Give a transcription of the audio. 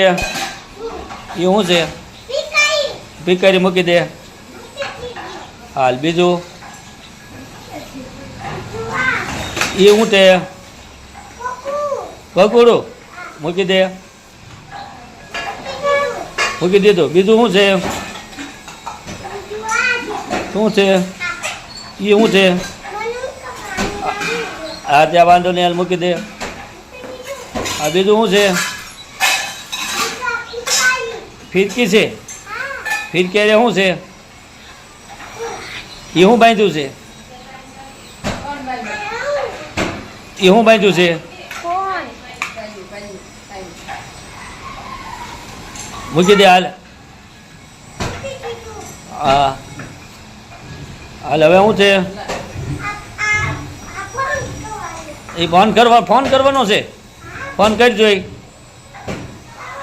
એ શું છે? ભીકારી મૂકી દે. હાલ બીજું એ શું તે? પકોડું મૂકી દે. મૂકી દીધું. બીજું શું છે? શું છે? એ શું છે? હા ત્યાં વાંધો નહીં, હાલ મૂકી દે. હા બીજું શું છે? ફિરકી છે. ફિરકી અરે શું છે? એ શું બાંધ્યું છે? એ શું બાંધ્યું છે? મૂકી દે હાલ. હા હાલ હવે શું છે? એ ફોન કરવાનો છે. ફોન કરજો.